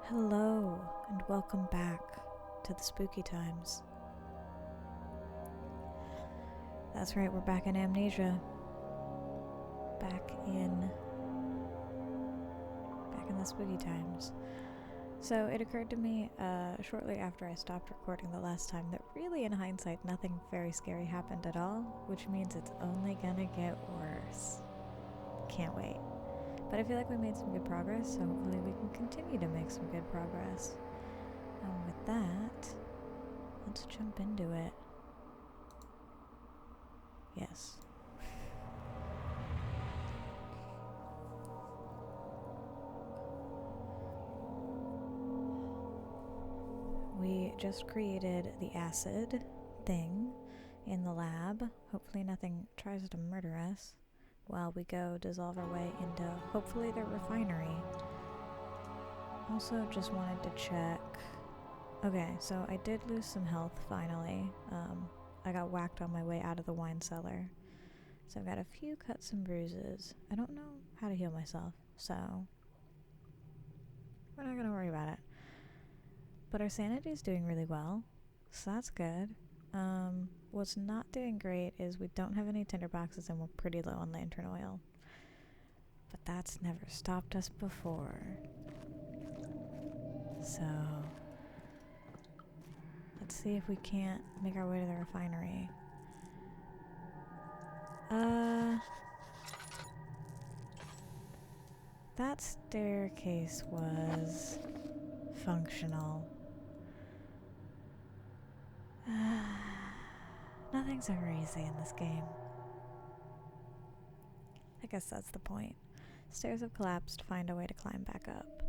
Hello, and welcome back to the spooky times. That's right, we're back in Amnesia. Back in the spooky times. So it occurred to me shortly after I stopped recording the last time that really, in hindsight, nothing very scary happened at all, which means it's only gonna get worse. Can't wait. But I feel like we made some good progress, so hopefully we can continue to make some good progress. And with that, let's jump into it. Yes. We just created the acid thing in the lab. Hopefully nothing tries to murder us while we go dissolve our way into, hopefully, the refinery. Also, just wanted to check. Okay, so I did lose some health finally. I got whacked on my way out of the wine cellar. So I've got a few cuts and bruises. I don't know how to heal myself, so we're not gonna worry about it. But our sanity is doing really well, so that's good. What's not doing great is we don't have any tinderboxes and we're pretty low on lantern oil. But that's never stopped us before. So let's see if we can't make our way to the refinery. That staircase was functional. Nothing's ever easy in this game. I guess that's the point. Stairs have collapsed, find a way to climb back up.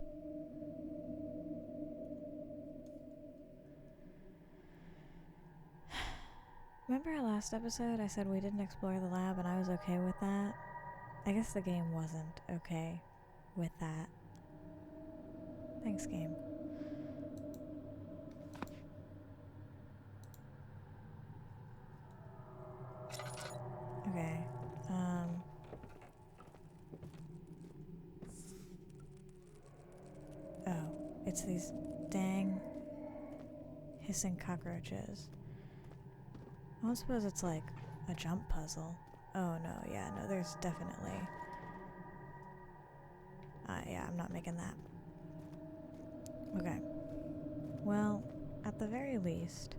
Remember our last episode? I said we didn't explore the lab and I was okay with that. I guess the game wasn't okay with that. Thanks, game. Okay. Oh, it's these dang hissing cockroaches. I don't suppose it's like a jump puzzle. Oh no, yeah, no, there's definitely... yeah, I'm not making that. Okay. Well, at the very least...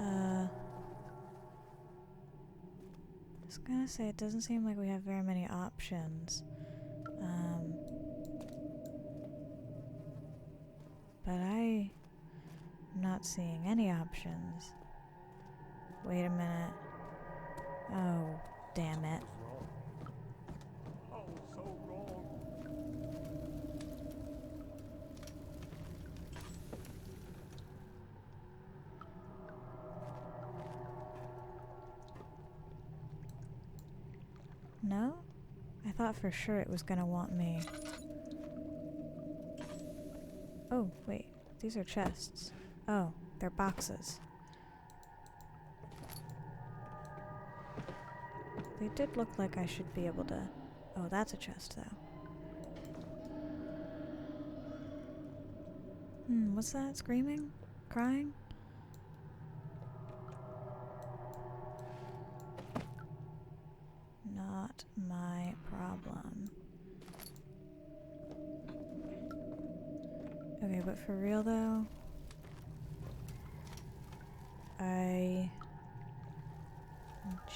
I was gonna say, it doesn't seem like we have very many options. But I'm not seeing any options. Wait a minute. Oh, damn it. Oh, so wrong. No? I thought for sure it was gonna want me. Oh, wait. These are chests. Oh, they're boxes. They did look like I should be able to... Oh, that's a chest, though. What's that? Screaming? Crying? Not my problem. Okay, but for real though, I'm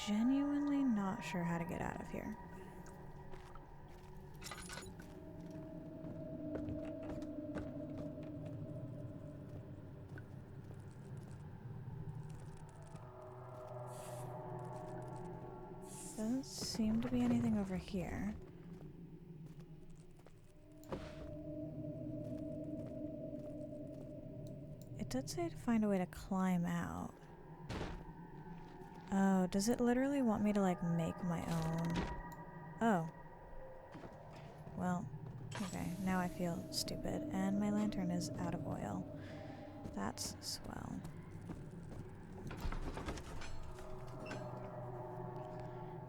genuinely not sure how to get out of here. Doesn't seem to be anything over here. It did say to find a way to climb out. Oh, does it literally want me to, like, make my own? Oh. Well, okay, now I feel stupid, and my lantern is out of oil. That's swell.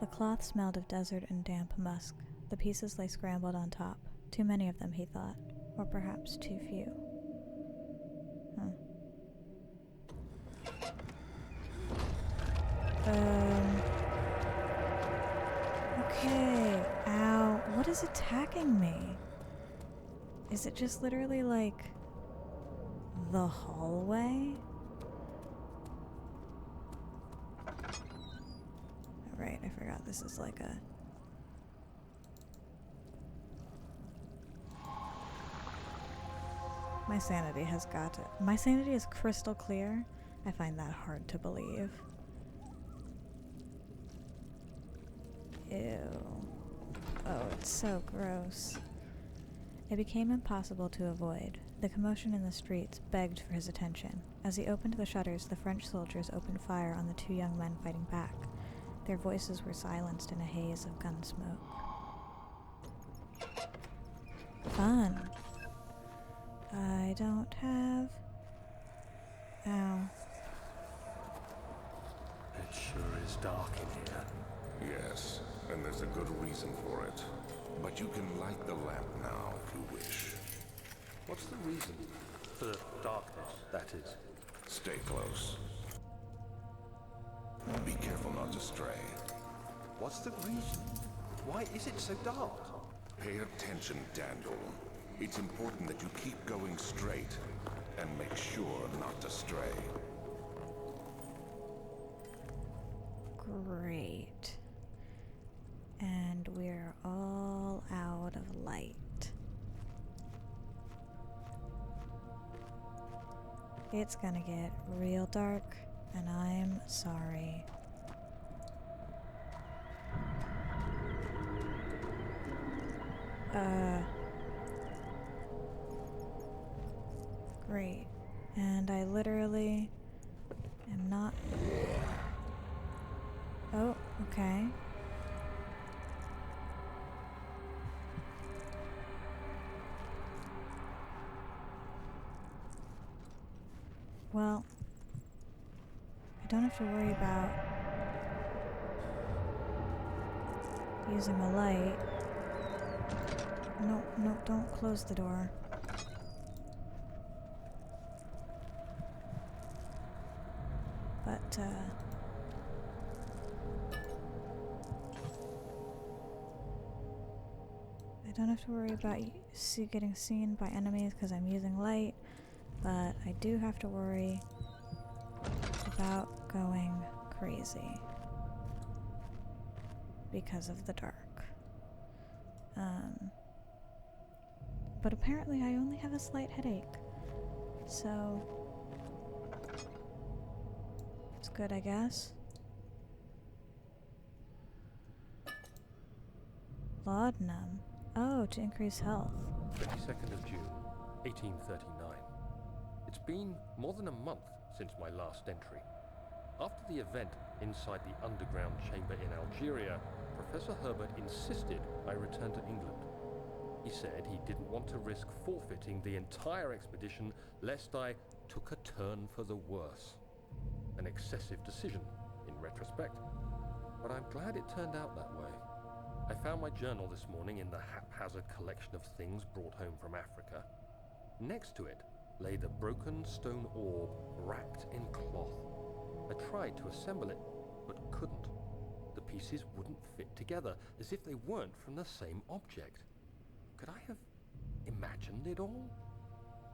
The cloth smelled of desert and damp musk. The pieces lay scrambled on top. Too many of them, he thought. Or perhaps too few. Okay. Ow. What is attacking me? Is it just literally like the hallway? Oh, right, I forgot this is like a... My sanity has got to... My sanity is crystal clear. I find that hard to believe. Ew. Oh, it's so gross. It became impossible to avoid. The commotion in the streets begged for his attention. As he opened the shutters, the French soldiers opened fire on the two young men fighting back. Their voices were silenced in a haze of gun smoke. Fun. I don't have... Ow. It sure is dark in here. Yes, and there's a good reason for it. But you can light the lamp now if you wish. What's the reason? For the darkness, that is. Stay close. Be careful not to stray. What's the reason? Why is it so dark? Pay attention, Daniel. It's important that you keep going straight and make sure not to stray. Great. And we're all out of light. It's gonna get real dark, and I'm sorry. Great. And I literally am not... Oh, okay. Well, I don't have to worry about using a light. No, don't close the door. But, I don't have to worry about getting seen by enemies because I'm using light, but I do have to worry about going crazy because of the dark. But apparently I only have a slight headache, so it's good, I guess. Laudanum. Oh, to increase health. 22nd of June, 1839. It's been more than a month since my last entry. After the event inside the underground chamber in Algeria, Professor Herbert insisted I return to England. He said he didn't want to risk forfeiting the entire expedition lest I took a turn for the worse. An excessive decision, in retrospect. But I'm glad it turned out that way. I found my journal this morning in the haphazard collection of things brought home from Africa. Next to it lay the broken stone orb wrapped in cloth. I tried to assemble it, but couldn't. The pieces wouldn't fit together, as if they weren't from the same object. Could I have imagined it all?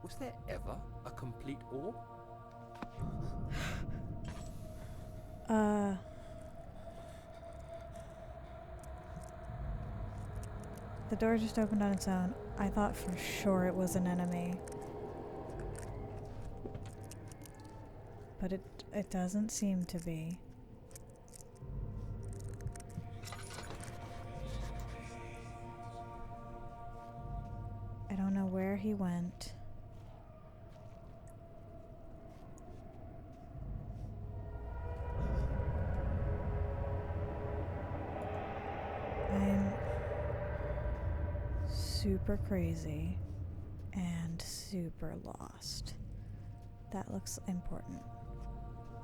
Was there ever a complete orb? The door just opened on its own. I thought for sure it was an enemy. But it doesn't seem to be. I don't know where he went. I'm super crazy and super lost. That looks important.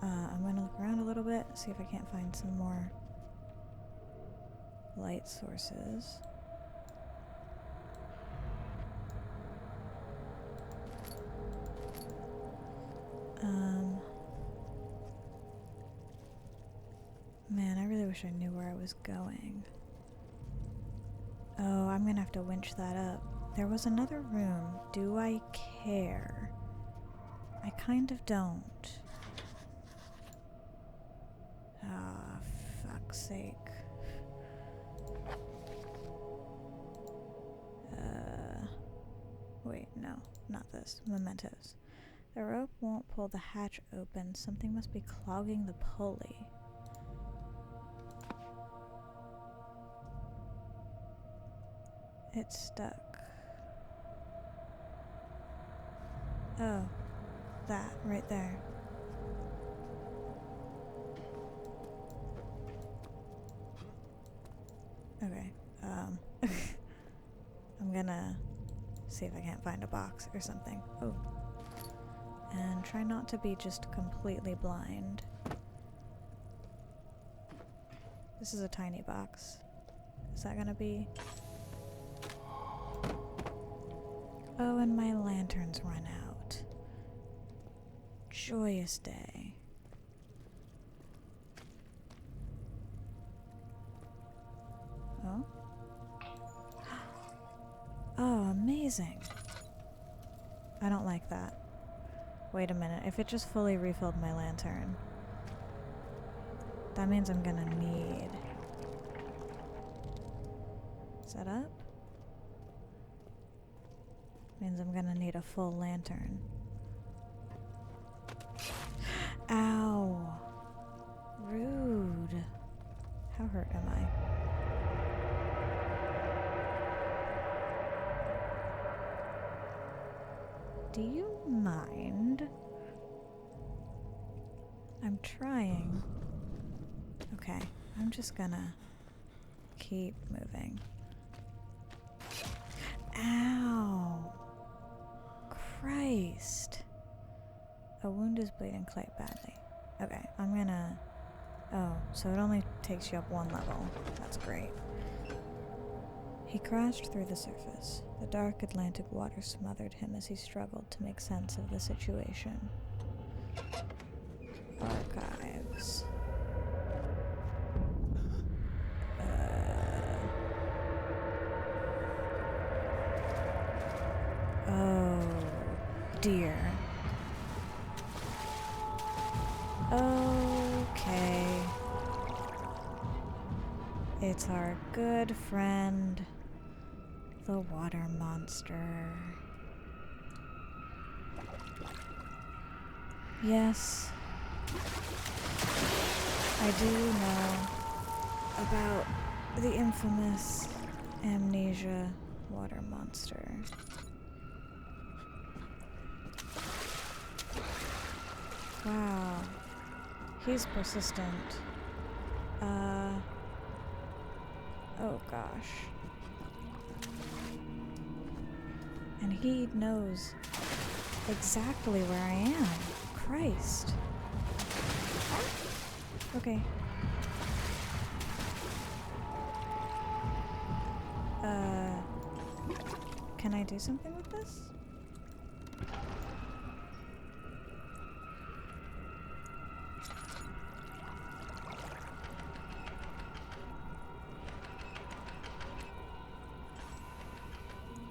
I'm gonna look around a little bit, see if I can't find some more light sources. wish I knew where I was going. Oh, I'm gonna have to winch that up. There was another room. Do I care? I kind of don't. Ah, fuck's sake. Wait, no, not this. Mementos. The rope won't pull the hatch open. Something must be clogging the pulley. It's stuck. Oh, that right there. Okay, I'm gonna see if I can't find a box or something. Oh. And try not to be just completely blind. This is a tiny box. Is that gonna be... Oh, and my lanterns run out. Joyous day. Oh? Oh, amazing. I don't like that. Wait a minute, if it just fully refilled my lantern, that means I'm gonna need... Set up? Means I'm gonna need a full lantern. Ow! Rude. How hurt am I? Do you mind? I'm trying. Okay, I'm just gonna keep moving. Ow! Christ! A wound is bleeding quite badly. Okay, I'm gonna... Oh, so it only takes you up one level. That's great. He crashed through the surface. The dark Atlantic water smothered him as he struggled to make sense of the situation. Archives. Oh, dear. Okay. It's our good friend, the water monster. Yes, I do know about the infamous Amnesia water monster. Wow, he's persistent. Oh gosh. And he knows exactly where I am. Christ. Okay. Can I do something with this?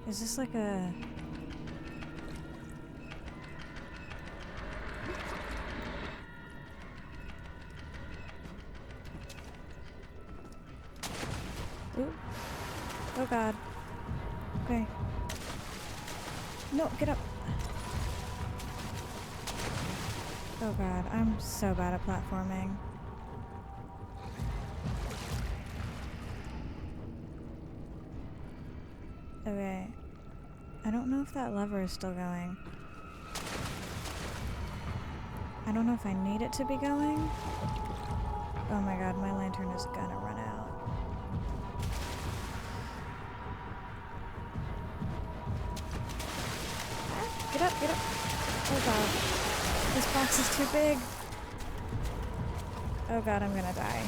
Is this like a... Ooh. Oh god. Okay. No, get up. Oh god, I'm so bad at platforming. Okay. I don't know if that lever is still going. I don't know if I need it to be going. Oh my god, my lantern is gonna run out. Get up, get up. Oh god. This box is too big. Oh god, I'm gonna die.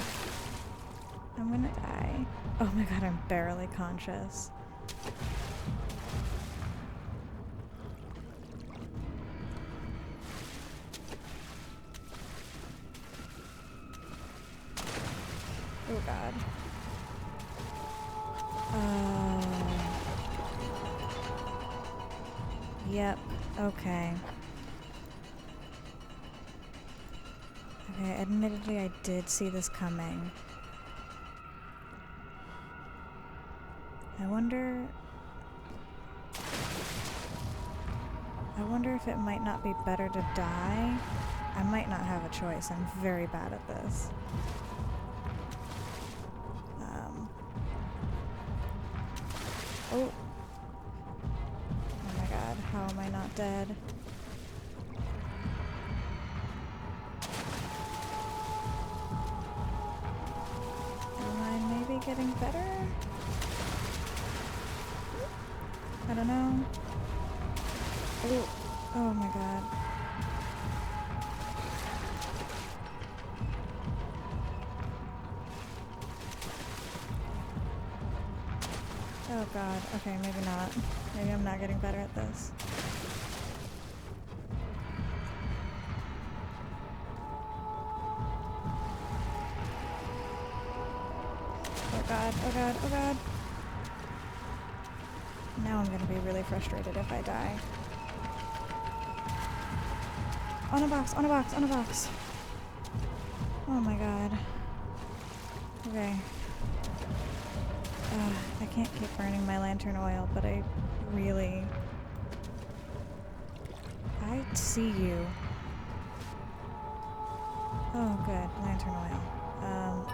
I'm gonna die. Oh my god, I'm barely conscious. Oh. god. Yep, okay. Okay, admittedly I did see this coming. I wonder if it might not be better to die. I might not have a choice. I'm very bad at this. Oh. Oh my god, how am I not dead? Am I maybe getting better? I don't know. Oh, oh my god. Oh god, okay, maybe not. Maybe I'm not getting better at this. Oh god, oh god, oh god. Now I'm gonna be really frustrated if I die. On a box, on a box, on a box. Oh my god. Okay. I can't keep burning my lantern oil, but I see you. Oh, good. Lantern oil.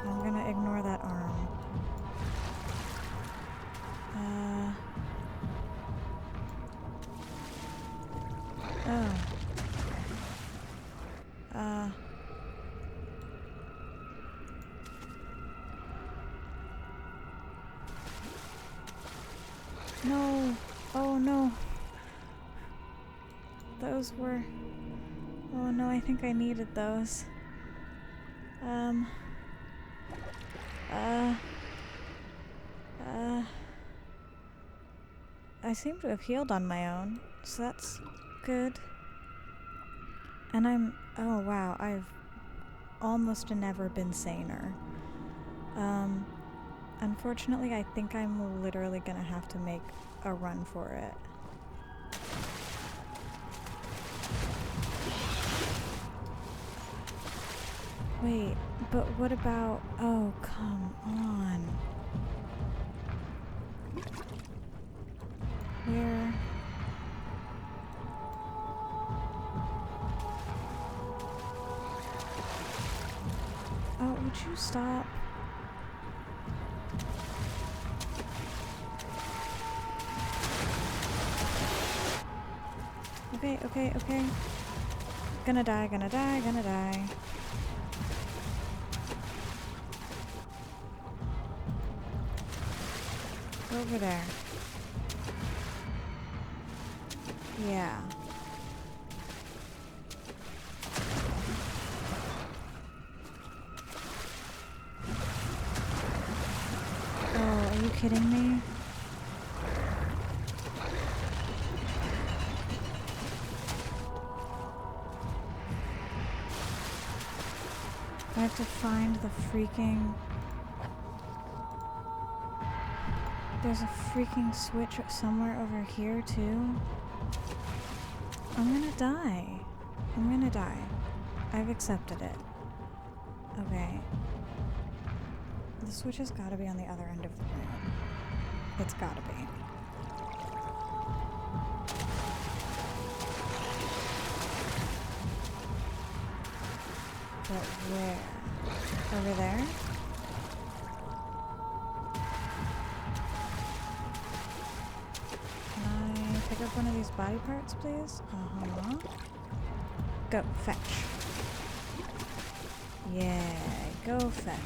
I'm gonna ignore that arm. No. Oh no. Those were... Oh no, I think I needed those. I seem to have healed on my own, so that's good. And oh wow, I've almost never been saner. Unfortunately, I think I'm literally gonna have to make a run for it. Wait, but what about... Oh, come on. Where... Oh, would you stop? Okay, okay, okay. Gonna die, gonna die, gonna die. Go over there. Yeah. Oh, are you kidding me? I have to find the freaking... There's a freaking switch somewhere over here, too. I'm gonna die. I'm gonna die. I've accepted it. Okay. The switch has gotta be on the other end of the room. It's gotta be. But where? Over there? Can I pick up one of these body parts, please? Uh-huh. Go, fetch. Yeah, go fetch.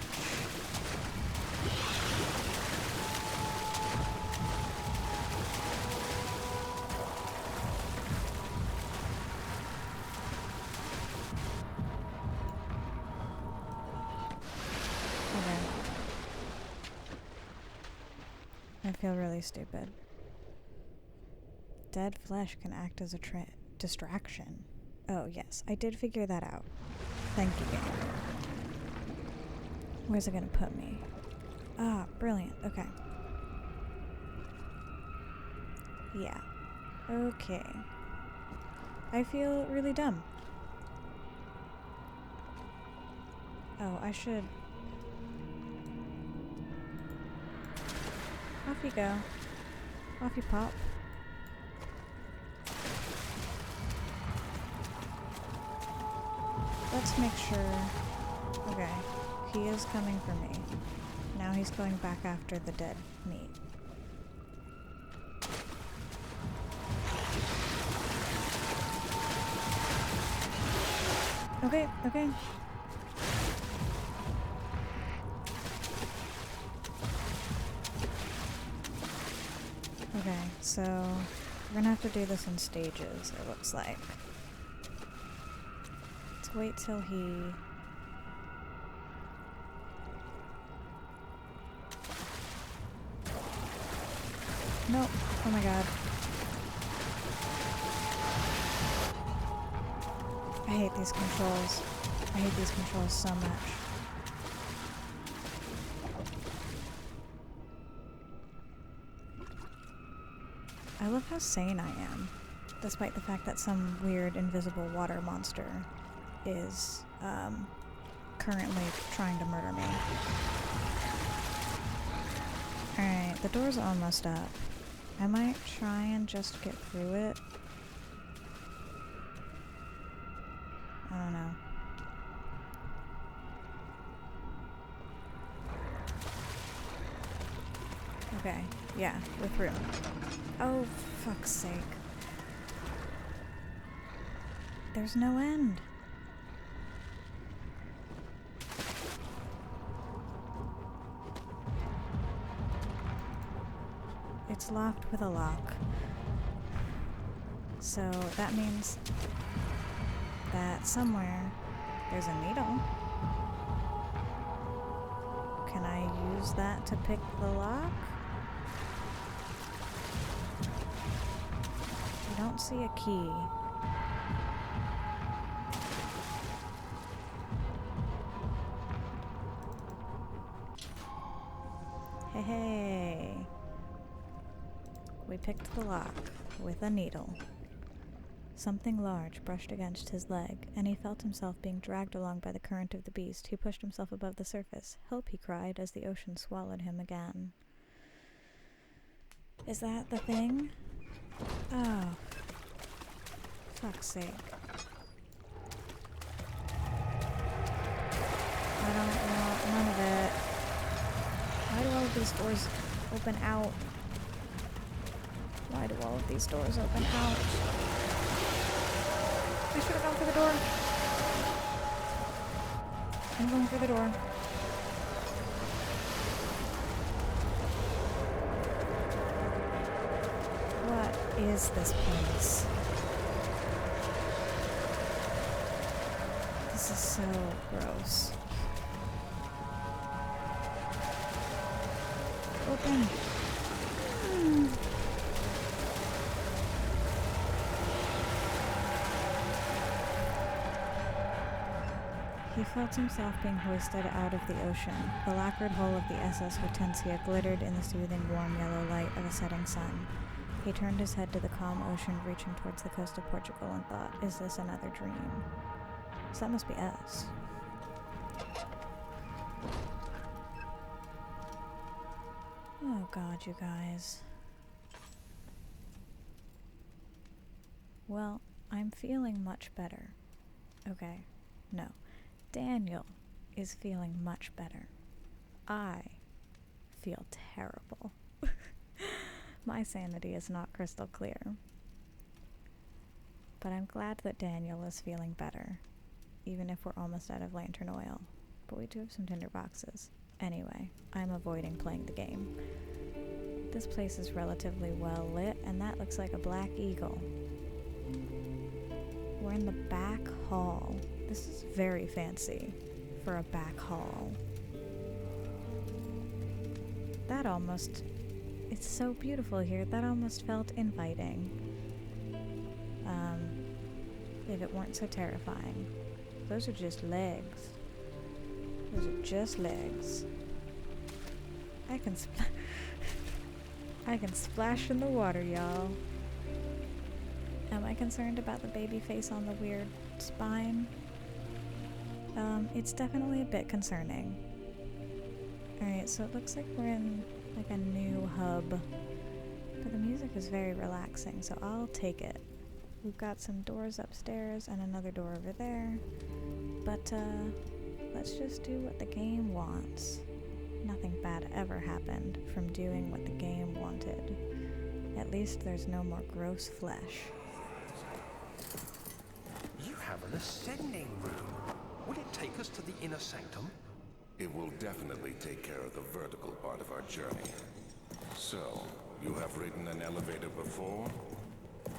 I feel really stupid. Dead flesh can act as a distraction. Oh, yes. I did figure that out. Thank you, game. Where's it gonna put me? Ah, brilliant. Okay. Yeah. Okay. I feel really dumb. Oh, I should... Off you go. Off you pop. Let's make sure... Okay. He is coming for me. Now he's going back after the dead meat. Okay, okay. Okay, so we're gonna have to do this in stages, it looks like. Let's wait till he... Nope. Oh my god. I hate these controls. I hate these controls so much. I love how sane I am, despite the fact that some weird invisible water monster is currently trying to murder me. Alright, the door's almost up. I might try and just get through it. I don't know. Okay, yeah, we're through. Oh, fuck's sake. There's no end. It's locked with a lock. So that means that somewhere there's a needle. Can I use that to pick the lock? I don't see a key. Hey, hey. We picked the lock with a needle. Something large brushed against his leg, and he felt himself being dragged along by the current of the beast. He pushed himself above the surface. Help, he cried, as the ocean swallowed him again. Is that the thing? Oh. Fuck's sake. I don't want none of it. Why do all of these doors open out? Why do all of these doors open out? I should have gone for the door. I'm going for the door. What is this place? This is so gross. Open. He felt himself being hoisted out of the ocean. The lacquered hull of the SS Hortensia glittered in the soothing, warm yellow light of a setting sun. He turned his head to the calm ocean reaching towards the coast of Portugal and thought, is this another dream? So that must be us. Oh god, you guys. Well, I'm feeling much better. Okay, no. Daniel is feeling much better. I feel terrible. My sanity is not crystal clear. But I'm glad that Daniel is feeling better, even if we're almost out of lantern oil. But we do have some tinder boxes. Anyway, I'm avoiding playing the game. This place is relatively well lit, and that looks like a black eagle. We're in the back hall. This is very fancy for a back hall. That almost... It's so beautiful here, that almost felt inviting. If it weren't so terrifying. Those are just legs. Those are just legs. I can I can splash in the water, y'all. Am I concerned about the baby face on the weird spine? It's definitely a bit concerning. Alright, so it looks like we're in like a new hub. But the music is very relaxing, so I'll take it. We've got some doors upstairs and another door over there. But, let's just do what the game wants. Nothing bad ever happened from doing what the game wanted. At least there's no more gross flesh. You have an ascending room. Will it take us to the Inner Sanctum? It will definitely take care of the vertical part of our journey. So, you have ridden an elevator before?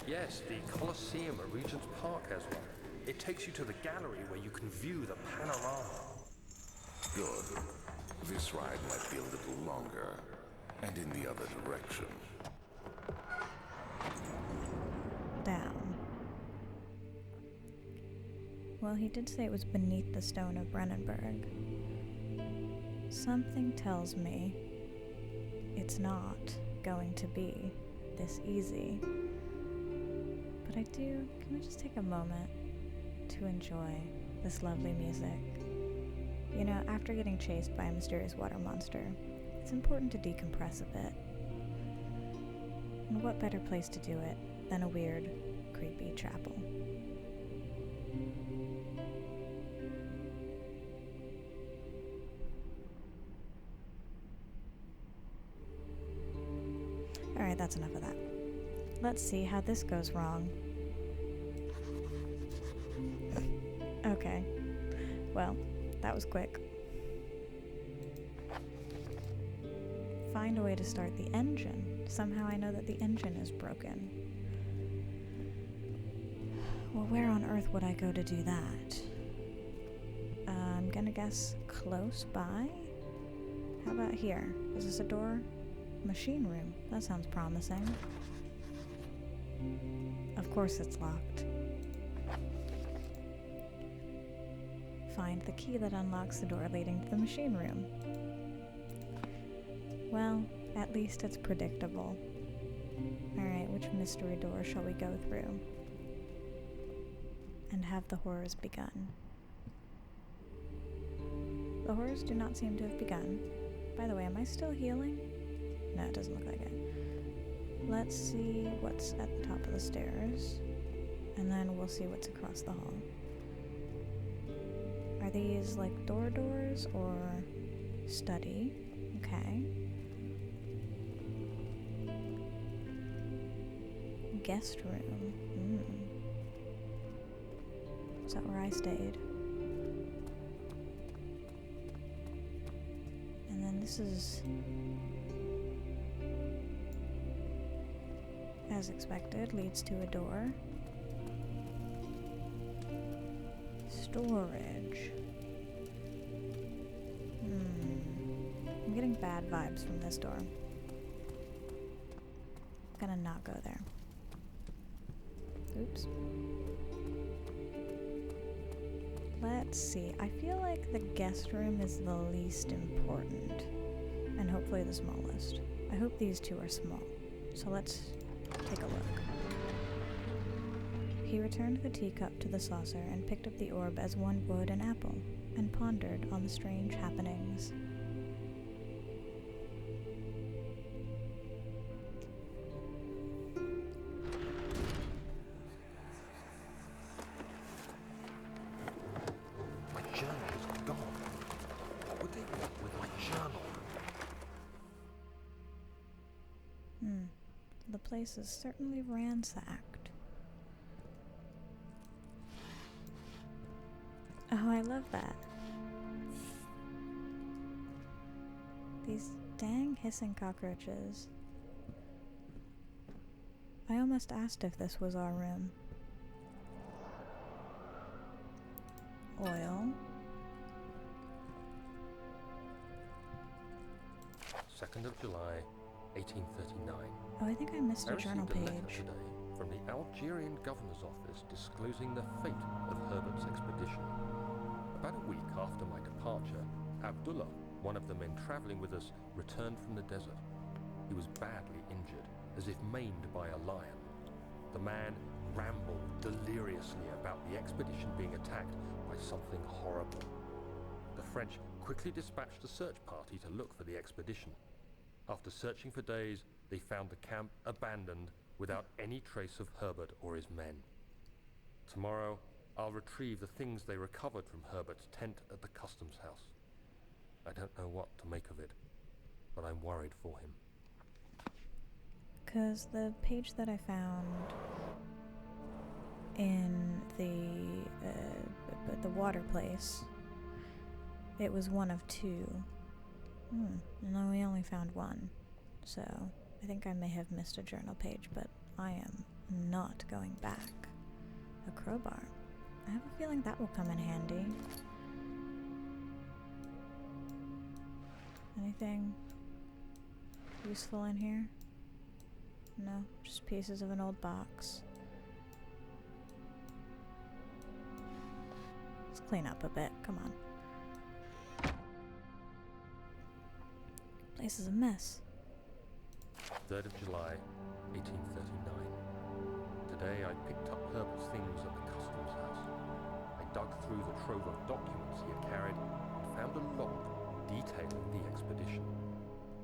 Yes, the Colosseum at Regent's Park has one. It takes you to the gallery where you can view the panorama. Good. This ride might be a little longer, and in the other direction. Down. Well, he did say it was beneath the stone of Brennenburg. Something tells me it's not going to be this easy. But can we just take a moment to enjoy this lovely music? You know, after getting chased by a mysterious water monster, it's important to decompress a bit. And what better place to do it than a weird, creepy chapel? Alright, that's enough of that. Let's see how this goes wrong. Okay. Well, that was quick. Find a way to start the engine. Somehow I know that the engine is broken. Well, where on earth would I go to do that? I'm gonna guess close by? How about here? Is this a door? Machine room. That sounds promising. Of course it's locked. Find the key that unlocks the door leading to the machine room. Well, at least it's predictable. Alright, which mystery door shall we go through? And have the horrors begun? The horrors do not seem to have begun. By the way, am I still healing? No, it doesn't look like it. Let's see what's at the top of the stairs, and then we'll see what's across the hall. Are these like doors or study? Okay. Guest room. Is that where I stayed? And then this is, as expected, leads to a door. Storage. I'm getting bad vibes from this door. Gonna not go there. Oops. Let's see. I feel like the guest room is the least important, and hopefully the smallest. I hope these two are small. So let's take a look. He returned the teacup to the saucer and picked up the orb as one would an apple, and pondered on the strange happenings. My journal is gone. What would they want with my journal? The place is certainly ransacked. Oh, I love that. These dang hissing cockroaches. I almost asked if this was our room. Oil. 2nd of July, 1839. Oh, I think I missed I a journal received a letter page. today from the Algerian governor's office disclosing the fate of Herbert's expedition. About a week after my departure, Abdullah, one of the men traveling with us returned from the desert. He was badly injured, as if maimed by a lion. The man rambled deliriously about the expedition being attacked by something horrible. The French quickly dispatched a search party to look for the expedition. After searching for days, they found the camp abandoned without any trace of Herbert or his men. Tomorrow, I'll retrieve the things they recovered from Herbert's tent at the customs house. I don't know what to make of it, but I'm worried for him. Because the page that I found in the water place, it was one of two. And then we only found one. So I think I may have missed a journal page, but I am not going back. A crowbar. I have a feeling that will come in handy. Anything useful in here? No, just pieces of an old box. Let's clean up a bit, come on. Place is a mess. 3rd of July, 1839. Today I picked up Herbert's things at the customs house. I dug through the trove of documents he had carried and found a log detailing the expedition.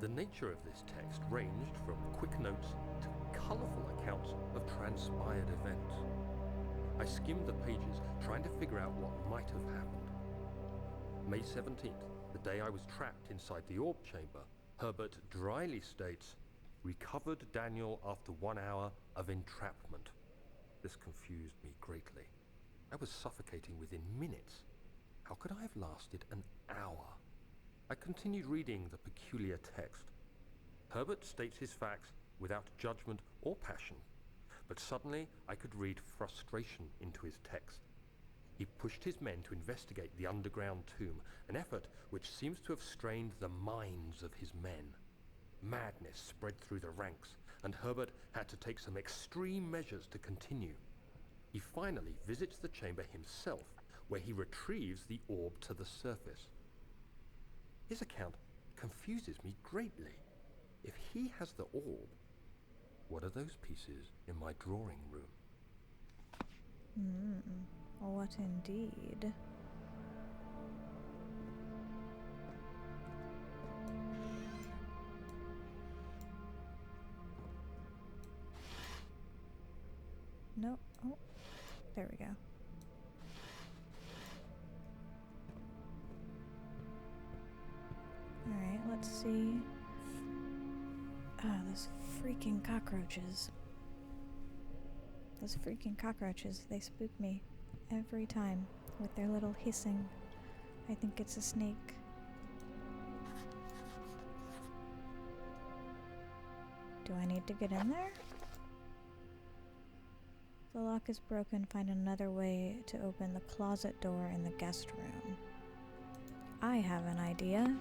The nature of this text ranged from quick notes to colourful accounts of transpired events. I skimmed the pages, trying to figure out what might have happened. May 17th, the day I was trapped inside the orb chamber, Herbert dryly states, "Recovered Daniel after 1 hour of entrapment." This confused me greatly. I was suffocating within minutes. How could I have lasted an hour? I continued reading the peculiar text. Herbert states his facts without judgment or passion, but suddenly I could read frustration into his text. He pushed his men to investigate the underground tomb, an effort which seems to have strained the minds of his men. Madness spread through the ranks, and Herbert had to take some extreme measures to continue. He finally visits the chamber himself, where he retrieves the orb to the surface. His account confuses me greatly. If he has the orb, what are those pieces in my drawing room? What indeed? No. Oh, there we go. Alright, let's see. Ah, those freaking cockroaches. Those freaking cockroaches, they spook me every time with their little hissing. I think it's a snake. Do I need to get in there? The lock is broken. Find another way to open the closet door in the guest room. I have an idea.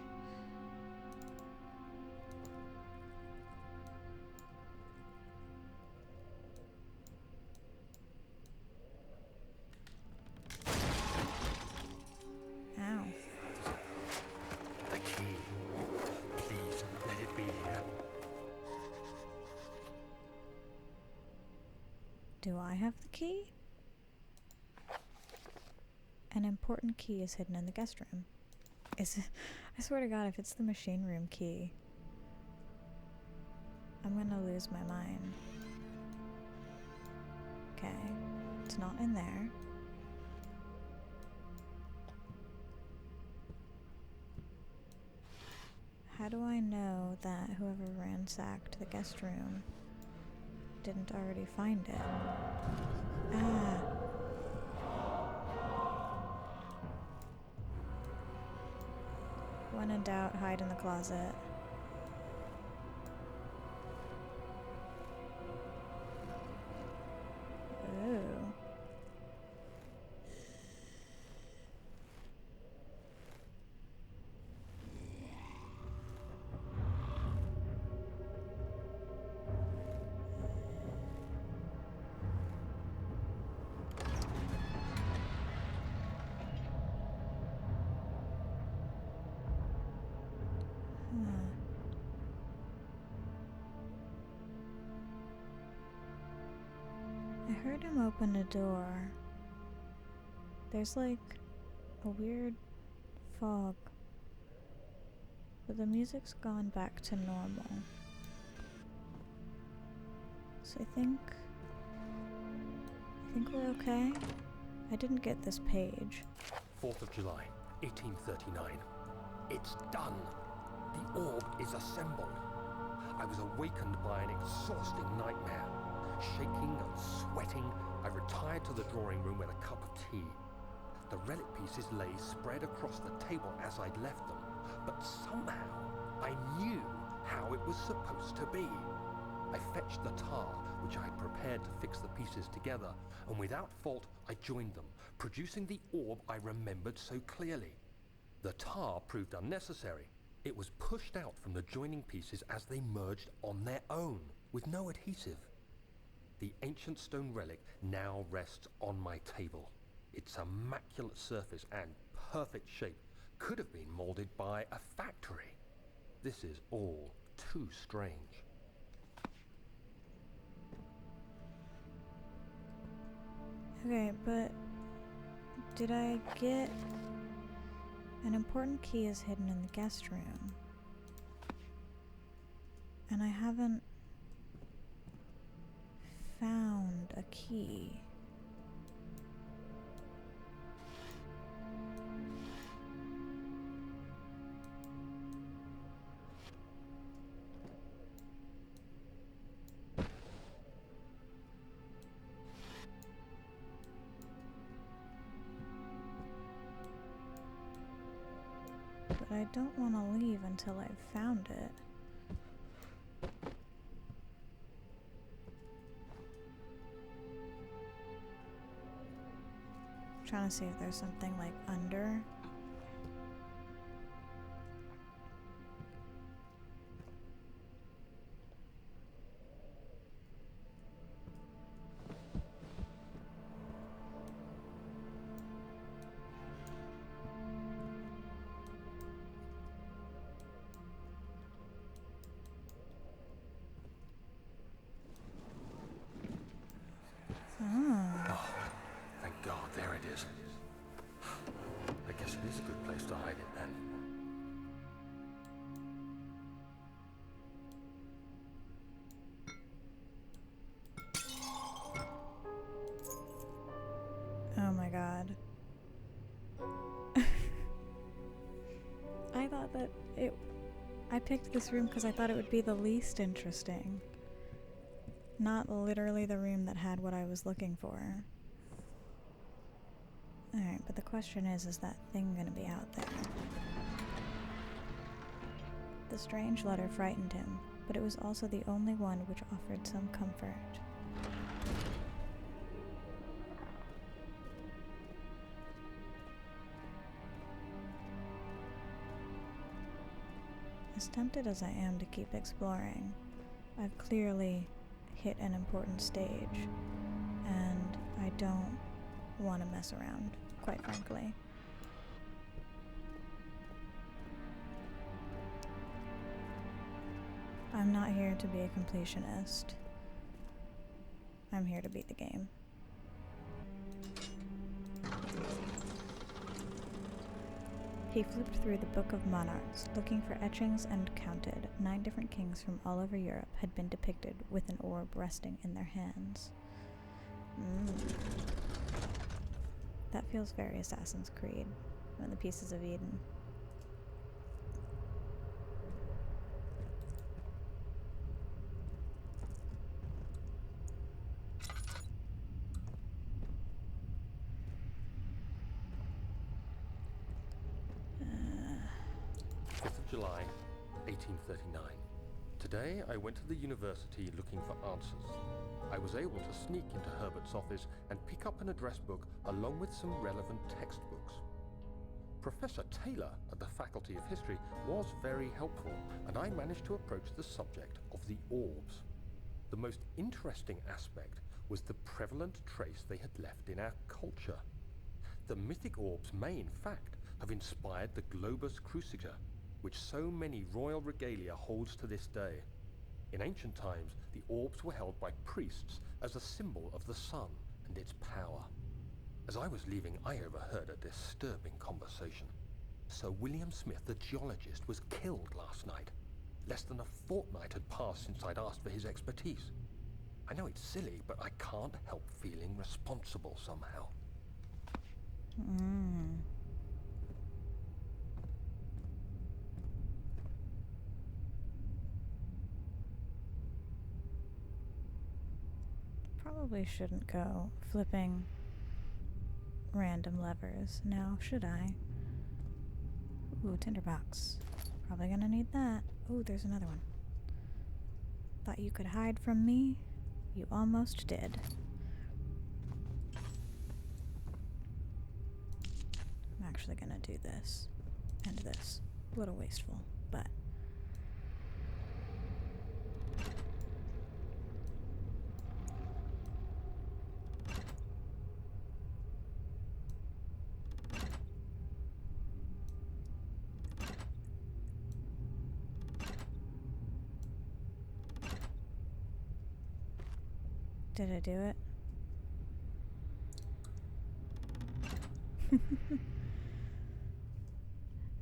Ow. The key. Please, let it be here. Do I have the key? An important key is hidden in the guest room. Is it? I swear to God, if it's the machine room key, I'm gonna lose my mind. Okay, it's not in there. How do I know that whoever ransacked the guest room didn't already find it? Ah. When in doubt, hide in the closet. Ooh. heard him open a door. There's like a weird fog, but the music's gone back to normal. So I think we're okay. I didn't get this page. 4th of July, 1839. It's done. The orb is assembled. I was awakened by an exhausting nightmare. Shaking and sweating, I retired to the drawing room with a cup of tea. The relic pieces lay spread across the table as I'd left them, but somehow I knew how it was supposed to be. I fetched the tar, which I had prepared to fix the pieces together, and without fault I joined them, producing the orb I remembered so clearly. The tar proved unnecessary. It was pushed out from the joining pieces as they merged on their own, with no adhesive. The ancient stone relic now rests on my table. Its immaculate surface and perfect shape could have been molded by a factory. This is all too strange. Okay, but did I get... An important key is hidden in the guest room. And I haven't found a key. But I don't want to leave until I've found it. I'm trying to see if there's something like under. Oh, thank God, there it is. I guess it is a good place to hide it then. Oh my God. I thought that I picked this room because I thought it would be the least interesting. Not literally the room that had what I was looking for. Alright, but the question is that thing gonna be out there? The strange letter frightened him, but it was also the only one which offered some comfort. As tempted as I am to keep exploring, I've clearly hit an important stage, and I don't want to mess around, quite frankly. I'm not here to be a completionist. I'm here to beat the game. He flipped through the Book of Monarchs, looking for etchings, and counted. 9 different kings from all over Europe had been depicted with an orb resting in their hands. That feels very Assassin's Creed, and the Pieces of Eden. July 1839. Today I went to the university looking for answers. I was able to sneak into Herbert's office and pick up an address book along with some relevant textbooks. Professor Taylor at the Faculty of History was very helpful, and I managed to approach the subject of the orbs. The most interesting aspect was the prevalent trace they had left in our culture. The mythic orbs may, in fact, have inspired the globus cruciger, which so many royal regalia holds to this day. In ancient times, The orbs were held by priests as a symbol of the sun and its power. As I was leaving, I overheard a disturbing conversation. Sir William Smith, the geologist, was killed last night. Less than a fortnight had passed since I'd asked for his expertise. I know it's silly, but I can't help feeling responsible somehow. Probably shouldn't go flipping random levers now, should I? Ooh, tinderbox. Probably gonna need that. Ooh, there's another one. Thought you could hide from me? You almost did. I'm actually gonna do this and this. A little wasteful, but... Did I do it?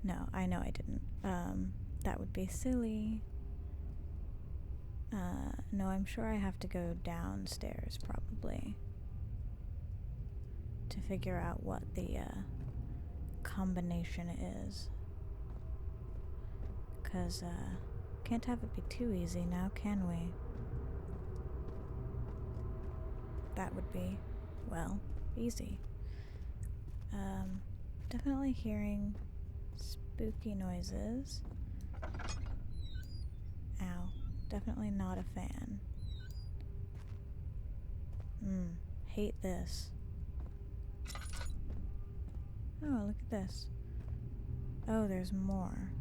No, I know I didn't. That would be silly. No, I'm sure I have to go downstairs, probably. To figure out what the, combination is. 'Cause, can't have it be too easy now, can we? That would be, well, easy. Definitely hearing spooky noises. Ow. Definitely not a fan. Hate this. Oh, look at this. Oh, there's more.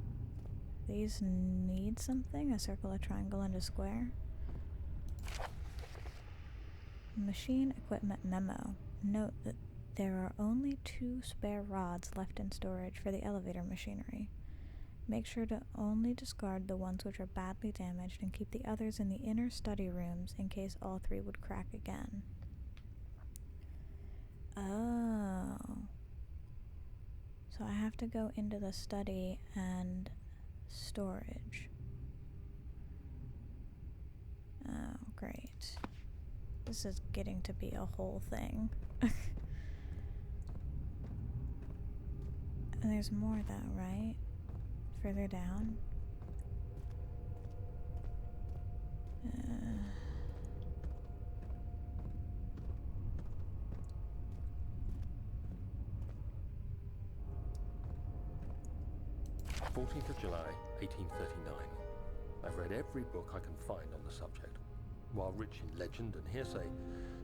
These need something? A circle, a triangle, and a square? Machine equipment memo. Note that there are only 2 spare rods left in storage for the elevator machinery. Make sure to only discard the ones which are badly damaged and keep the others in the inner study rooms in case all 3 would crack again. Oh. So I have to go into the study and storage. Oh, great. This is getting to be a whole thing. And there's more though, right? Further down? 14th of July, 1839. I've read every book I can find on the subject. While rich in legend and hearsay,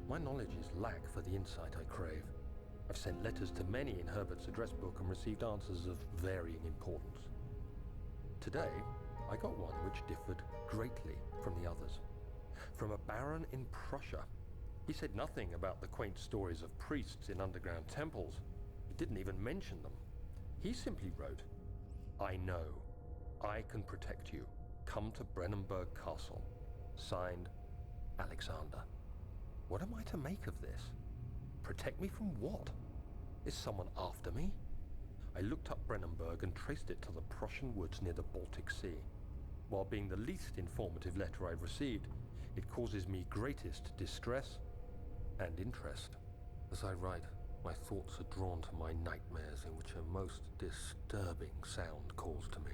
my knowledge is lack for the insight I crave. I've sent letters to many in Herbert's address book and received answers of varying importance. Today, I got one which differed greatly from the others. From a baron in Prussia. He said nothing about the quaint stories of priests in underground temples. He didn't even mention them. He simply wrote, "I know. I can protect you. Come to Brennenburg Castle. Signed, Alexander." What am I to make of this? Protect me from what? Is someone after me? I looked up Brennenburg and traced it to the Prussian woods near the Baltic Sea. While being the least informative letter I've received, it causes me greatest distress and interest. As I write, my thoughts are drawn to my nightmares in which a most disturbing sound calls to me.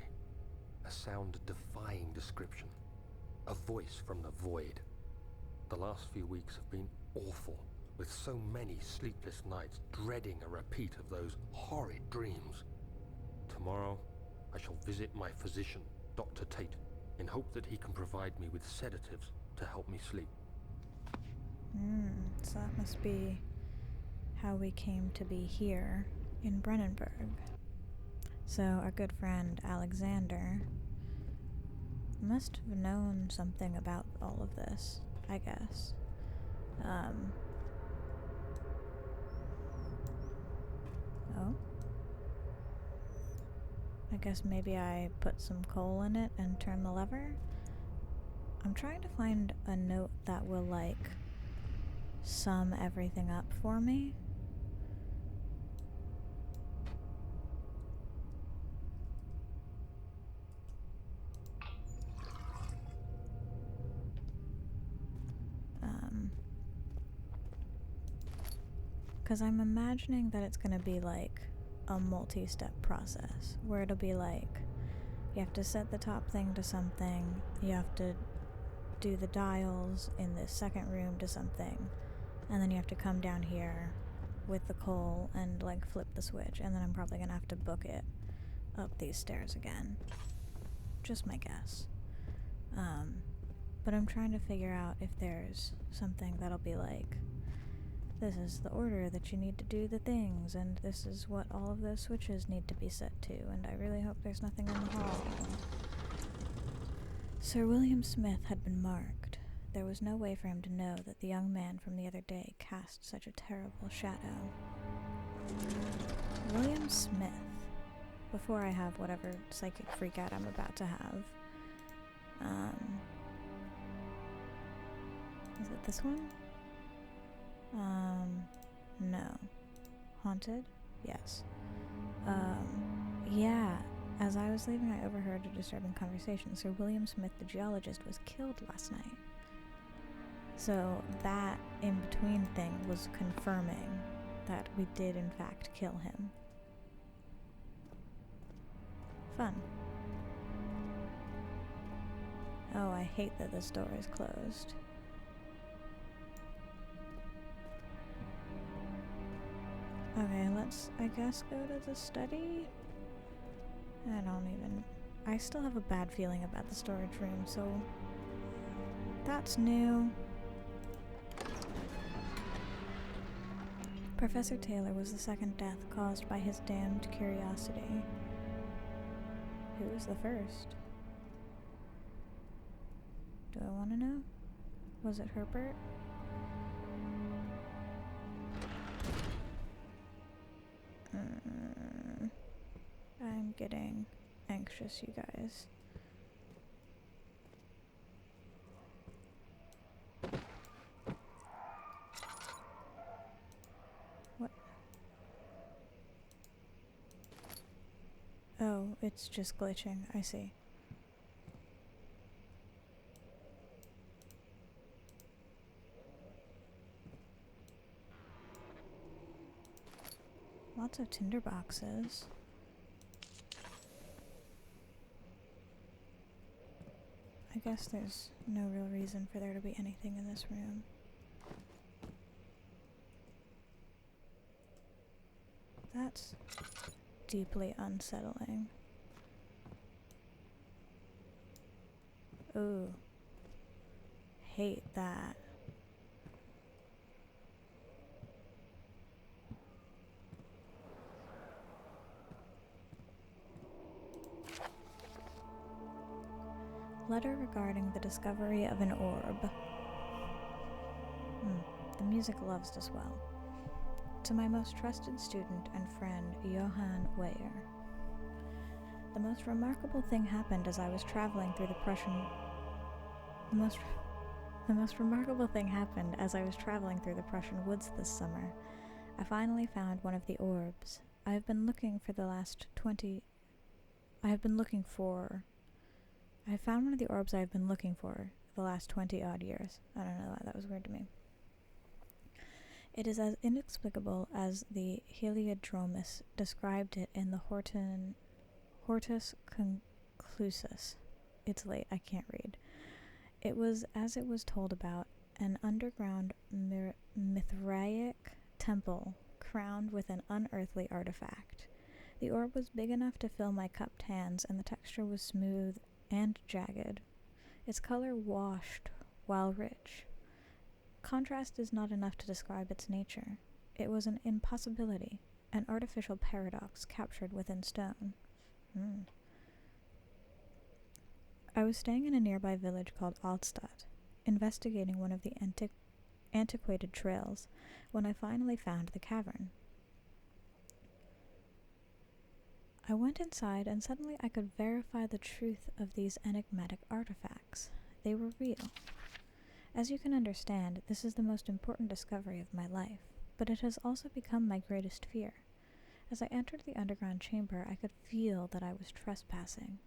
A sound defying description. A voice from the void. The last few weeks have been awful, with so many sleepless nights dreading a repeat of those horrid dreams. Tomorrow, I shall visit my physician, Dr. Tate, in hope that he can provide me with sedatives to help me sleep. So that must be how we came to be here in Brennenburg. So our good friend Alexander must have known something about all of this, I guess. Oh. I guess maybe I put some coal in it and turn the lever? I'm trying to find a note that will, like, sum everything up for me. Because I'm imagining that it's going to be like a multi-step process where it'll be like you have to set the top thing to something, you have to do the dials in this second room to something, and then you have to come down here with the coal and like flip the switch, and then I'm probably going to have to book it up these stairs again. Just my guess. But I'm trying to figure out if there's something that'll be like, this is the order that you need to do the things, and this is what all of those switches need to be set to, and I really hope there's nothing in the hall. Sir William Smith had been marked. There was no way for him to know that the young man from the other day cast such a terrible shadow. William Smith. Before I have whatever psychic freakout I'm about to have. Is it this one? No. Haunted? Yes. Yeah. As I was leaving, I overheard a disturbing conversation. Sir William Smith, the geologist, was killed last night. So that in-between thing was confirming that we did in fact kill him. Fun. Oh, I hate that this door is closed. Okay, let's, I guess, go to the study? I still have a bad feeling about the storage room, so that's new. Professor Taylor was the second death caused by his damned curiosity. Who was the first? Do I want to know? Was it Herbert? I'm getting anxious, you guys. What? Oh, it's just glitching. I see. Lots of tinder boxes. I guess there's no real reason for there to be anything in this room. That's deeply unsettling. Ooh. Hate that. Letter regarding the discovery of an orb. The music loves us well. To my most trusted student and friend, Johann Weyer. The most remarkable thing happened as I was traveling through the Prussian... The most remarkable thing happened as I was traveling through the Prussian woods this summer. I finally found one of the orbs. I have found one of the orbs I have been looking for the last 20-odd years. I don't know why that was weird to me. It is as inexplicable as the Heliodromus described it in the Hortus Conclusus. It's late, I can't read. It was as it was told about, an underground Mithraic temple crowned with an unearthly artifact. The orb was big enough to fill my cupped hands, and the texture was smooth and jagged. Its color washed while rich. Contrast is not enough to describe its nature. It was an impossibility, an artificial paradox captured within stone. I was staying in a nearby village called Altstadt, investigating one of the antiquated trails, when I finally found the cavern. I went inside, and suddenly I could verify the truth of these enigmatic artifacts. they were real. As you can understand, this is the most important discovery of my life, but it has also become my greatest fear. As I entered the underground chamber, I could feel that I was trespassing.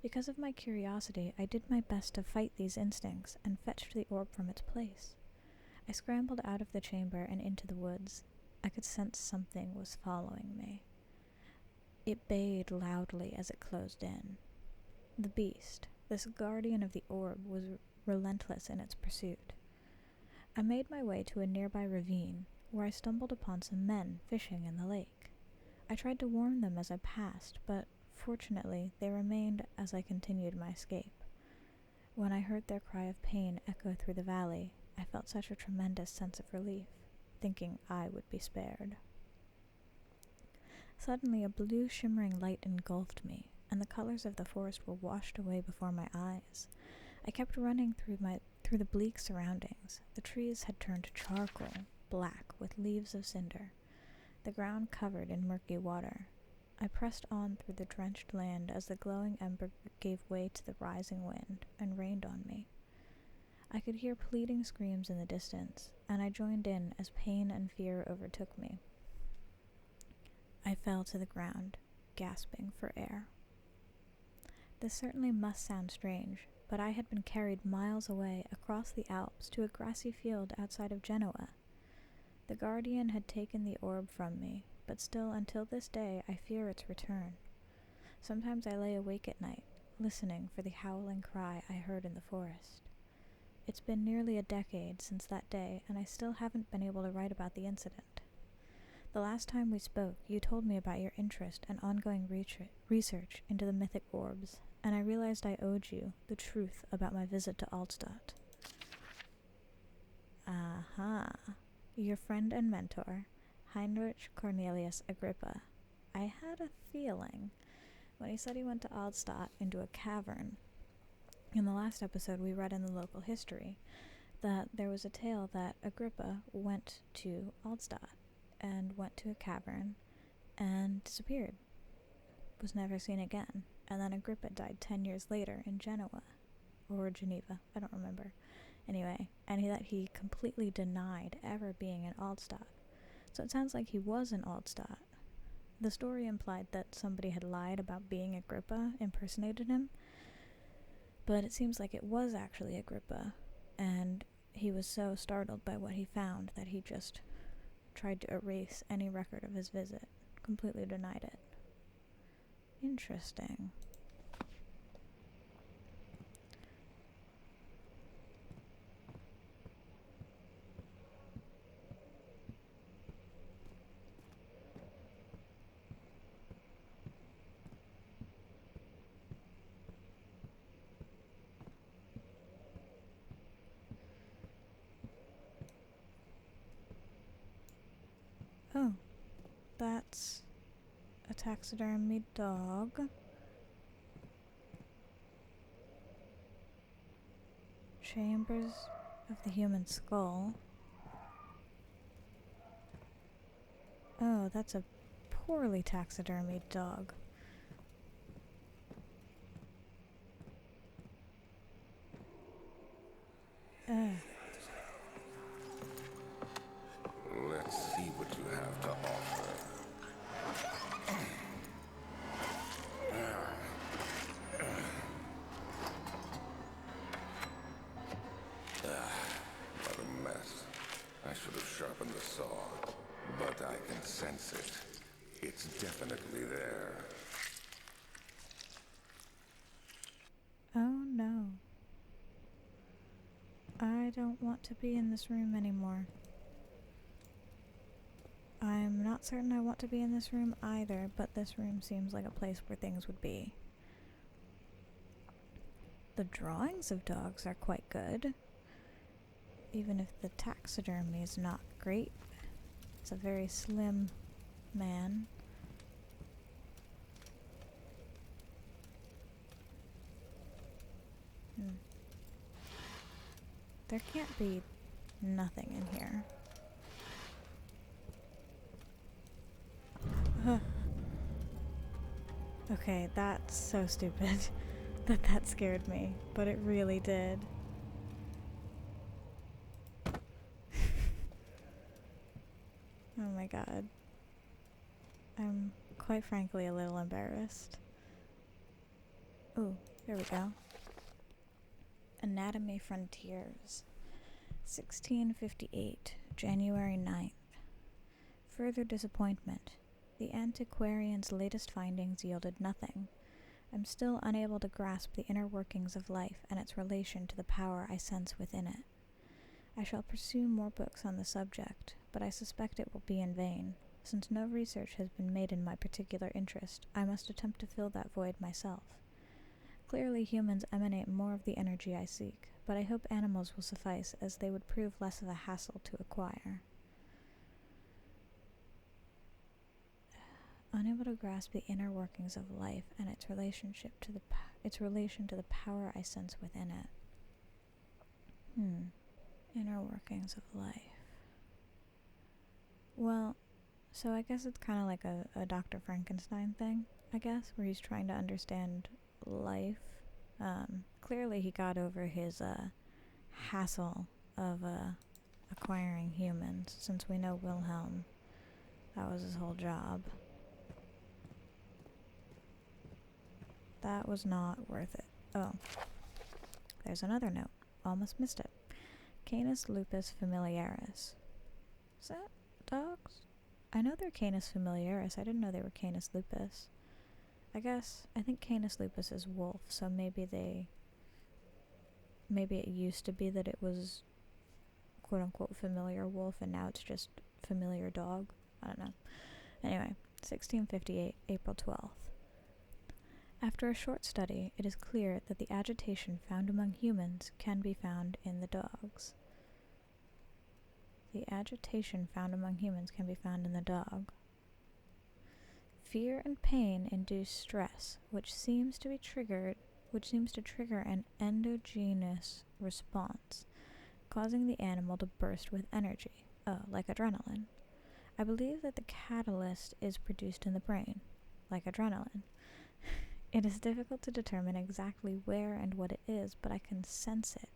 Because of my curiosity, I did my best to fight these instincts and fetched the orb from its place. I scrambled out of the chamber and into the woods. I could sense something was following me. It bayed loudly as it closed in. The beast, this guardian of the orb, was relentless in its pursuit. I made my way to a nearby ravine, where I stumbled upon some men fishing in the lake. I tried to warn them as I passed, but fortunately they remained as I continued my escape. When I heard their cry of pain echo through the valley, I felt such a tremendous sense of relief, thinking I would be spared. Suddenly a blue shimmering light engulfed me, and the colors of the forest were washed away before my eyes. I kept running through the bleak surroundings. The trees had turned charcoal, black, with leaves of cinder, the ground covered in murky water. I pressed on through the drenched land as the glowing ember gave way to the rising wind and rained on me. I could hear pleading screams in the distance, and I joined in as pain and fear overtook me. I fell to the ground, gasping for air. This certainly must sound strange, but I had been carried miles away across the Alps to a grassy field outside of Genoa. The guardian had taken the orb from me, but still until this day I fear its return. Sometimes I lay awake at night, listening for the howling cry I heard in the forest. It's been nearly a decade since that day, and I still haven't been able to write about the incident. The last time we spoke, you told me about your interest and ongoing research into the mythic orbs, and I realized I owed you the truth about my visit to Altstadt. Aha. Your friend and mentor, Heinrich Cornelius Agrippa. I had a feeling when he said he went to Altstadt into a cavern. In the last episode we read in the local history that there was a tale that Agrippa went to Altstadt and went to a cavern and disappeared, was never seen again, and then Agrippa died 10 years later in Genoa, or Geneva, I don't remember. Anyway, and that he completely denied ever being in Altstadt. So it sounds like he was in Altstadt. The story implied that somebody had lied about being Agrippa, impersonated him, but it seems like it was actually Agrippa, and he was so startled by what he found that he just tried to erase any record of his visit, completely denied it. Interesting. Oh, that's a taxidermy dog. Chambers of the human skull. Oh, that's a poorly taxidermied dog. Let's see what you have to offer. What a mess. I should have sharpened the saw, but I can sense it. It's definitely there. Oh no. I don't want to be in this room anymore. I'm not certain I want to be in this room either, but this room seems like a place where things would be. The drawings of dogs are quite good, even if the taxidermy is not great. It's a very slim man. There can't be nothing in here. Okay, that's so stupid. that that scared me, but it really did. Oh my god. I'm quite frankly a little embarrassed. Ooh, there we go. Anatomy Frontiers. 1658, January 9th. Further disappointment. The antiquarian's latest findings yielded nothing. I'm still unable to grasp the inner workings of life and its relation to the power I sense within it. I shall pursue more books on the subject, but I suspect it will be in vain. Since no research has been made in my particular interest, I must attempt to fill that void myself. Clearly humans emanate more of the energy I seek, but I hope animals will suffice, as they would prove less of a hassle to acquire. Unable to grasp the inner workings of life and its relationship to its relation to the power I sense within it. Inner workings of life. Well, so I guess it's kind of like a Dr. Frankenstein thing, I guess, where he's trying to understand life. Clearly he got over his hassle of acquiring humans, since we know Wilhelm, that was his whole job. That was not worth it. Oh, there's another note. Almost missed it. Canis lupus familiaris. Is that dogs? I know they're Canis familiaris. I didn't know they were Canis lupus. I think Canis lupus is wolf, so maybe it used to be that it was quote-unquote familiar wolf, and now it's just familiar dog. I don't know. Anyway, 1658, April 12th. After a short study, it is clear that the agitation found among humans can be found in the dogs. The agitation found among humans can be found in the dog. Fear and pain induce stress, which seems to trigger an endogenous response, causing the animal to burst with energy. Oh, like adrenaline. I believe that the catalyst is produced in the brain, like adrenaline. It is difficult to determine exactly where and what it is, but I can sense it.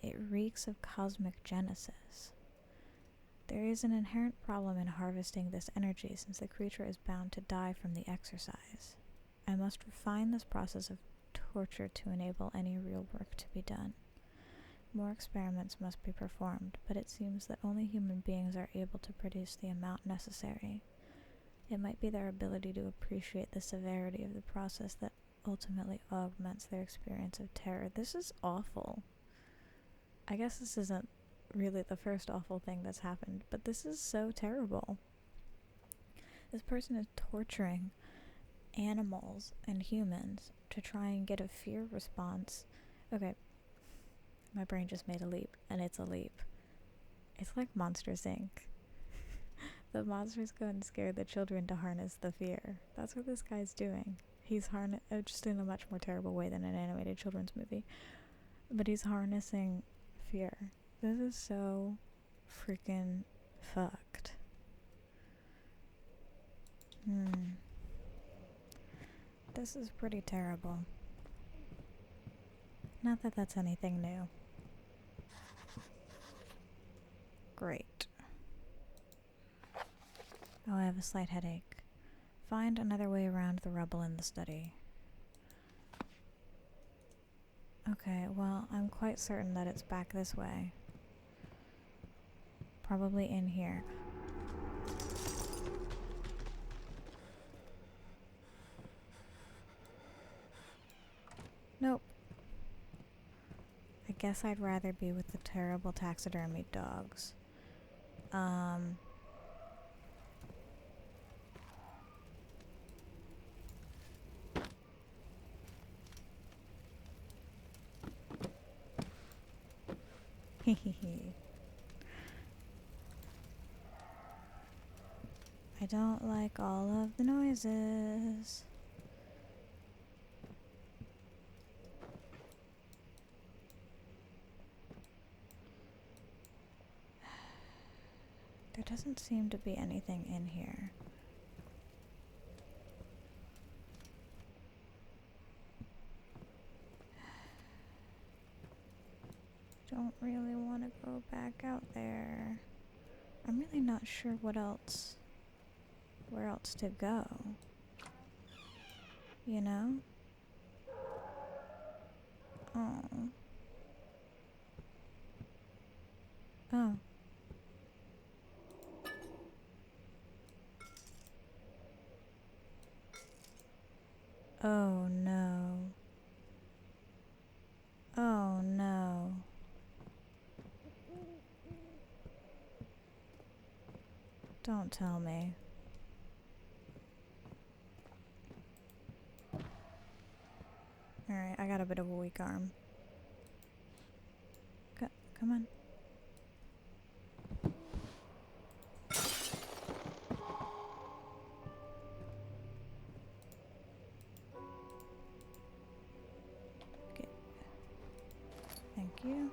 It reeks of cosmic genesis. There is an inherent problem in harvesting this energy, since the creature is bound to die from the exercise. I must refine this process of torture to enable any real work to be done. More experiments must be performed, but it seems that only human beings are able to produce the amount necessary. It might be their ability to appreciate the severity of the process that ultimately augments their experience of terror. This is awful. I guess this isn't really the first awful thing that's happened, but this is so terrible. This person is torturing animals and humans to try and get a fear response. Okay, my brain just made a leap, and it's a leap. It's like Monsters, Inc. The monsters go and scare the children to harness the fear. That's what this guy's doing. He's just in a much more terrible way than an animated children's movie. But he's harnessing fear. This is so freaking fucked. This is pretty terrible. Not that that's anything new. Great. Oh, I have a slight headache. Find another way around the rubble in the study. Okay, well, I'm quite certain that it's back this way. Probably in here. Nope. I guess I'd rather be with the terrible taxidermied dogs. I don't like all of the noises. There doesn't seem to be anything in here. really want to go back out there. I'm really not sure where else to go. You know? Oh. Oh. Oh no. Oh no. Don't tell me. Alright, I got a bit of a weak arm. Come on. Okay. Thank you.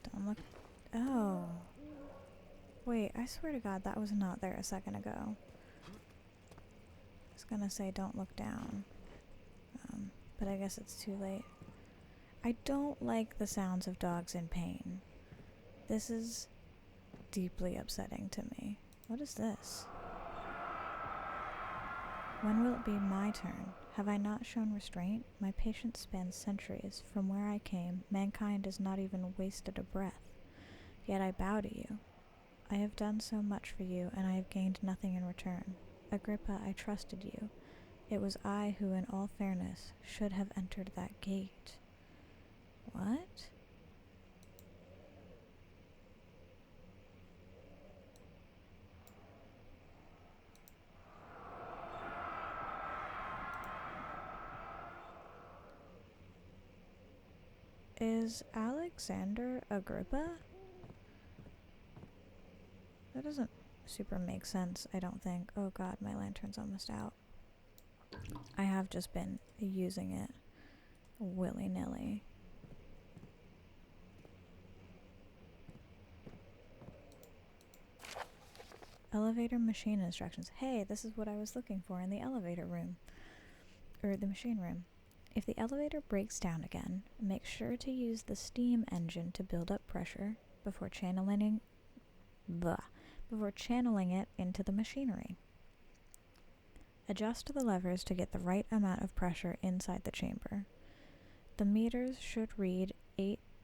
Don't look. Oh. Wait, I swear to God, that was not there a second ago. I was gonna say don't look down. But I guess it's too late. I don't like the sounds of dogs in pain. This is deeply upsetting to me. What is this? When will it be my turn? Have I not shown restraint? My patience spans centuries. From where I came, mankind has not even wasted a breath. Yet I bow to you. I have done so much for you, and I have gained nothing in return. Agrippa, I trusted you. It was I who, in all fairness, should have entered that gate. What? Is Alexander Agrippa? That doesn't super make sense, I don't think. Oh god, my lantern's almost out. I have just been using it willy-nilly. Elevator machine instructions. Hey, this is what I was looking for in the elevator room. Or the machine room. If the elevator breaks down again, make sure to use the steam engine to build up pressure before channeling it into the machinery. Adjust the levers to get the right amount of pressure inside the chamber. The meters should read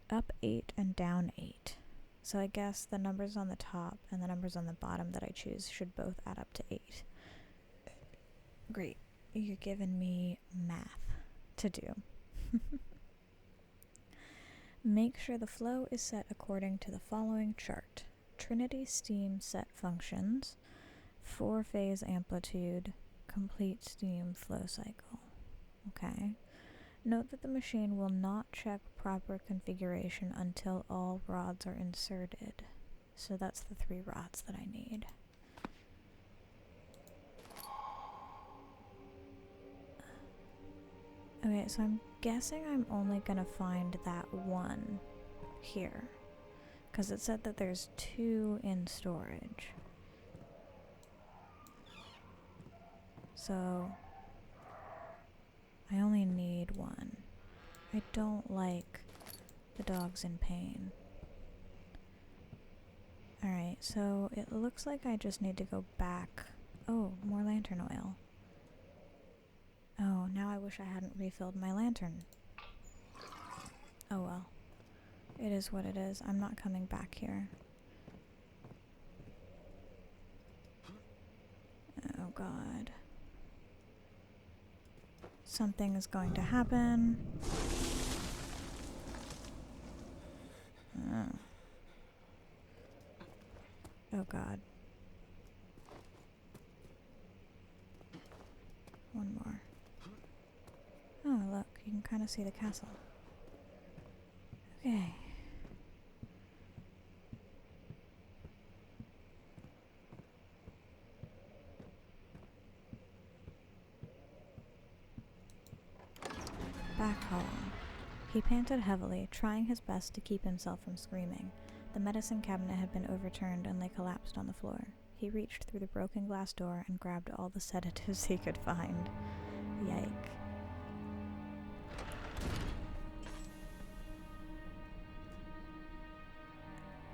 up 8 and down 8. So I guess the numbers on the top and the numbers on the bottom that I choose should both add up to 8. Great. You're giving me math to do. Make sure the flow is set according to the following chart. Trinity steam set functions, 4-phase amplitude, complete steam flow cycle. Okay. Note that the machine will not check proper configuration until all rods are inserted. So that's the 3 rods that I need. Okay, so I'm guessing I'm only gonna find that one here. Because it said that there's 2 in storage. So I only need 1. I don't like the dogs in pain. Alright, so it looks like I just need to go back. Oh, more lantern oil. Oh, now I wish I hadn't refilled my lantern. Oh well. It is what it is. I'm not coming back here. Oh god. Something is going to happen. Oh god. One more. Oh, look, you can kind of see the castle. Okay. Back home. He panted heavily, trying his best to keep himself from screaming, The medicine cabinet had been overturned and lay collapsed on the floor. He reached through the broken glass door and grabbed all the sedatives he could find. Yike.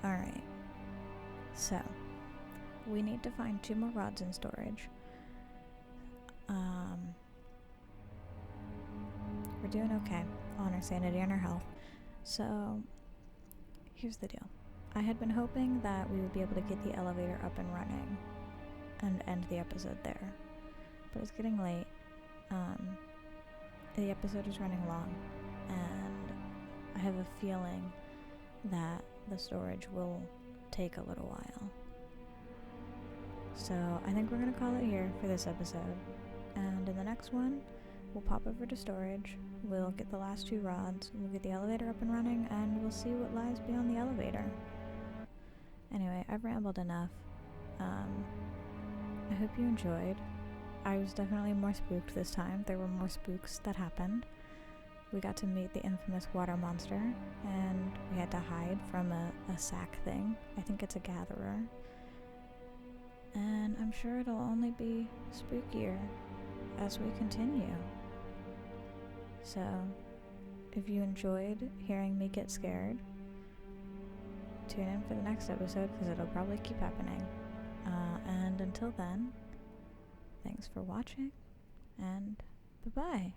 Alright. So, we need to find 2 more rods in storage. We're doing okay on our sanity and our health. So, here's the deal. I had been hoping that we would be able to get the elevator up and running and end the episode there. But it's getting late. The episode is running long, and I have a feeling that the storage will take a little while. So I think we're going to call it here for this episode. And in the next one, we'll pop over to storage, we'll get the last 2 rods, we'll get the elevator up and running, and we'll see what lies beyond the elevator. Anyway, I've rambled enough. I hope you enjoyed. I was definitely more spooked this time. There were more spooks that happened. We got to meet the infamous water monster, and we had to hide from a sack thing. I think it's a gatherer. And I'm sure it'll only be spookier as we continue. So, if you enjoyed hearing me get scared, tune in for the next episode because it'll probably keep happening. And until then, thanks for watching, and bye-bye.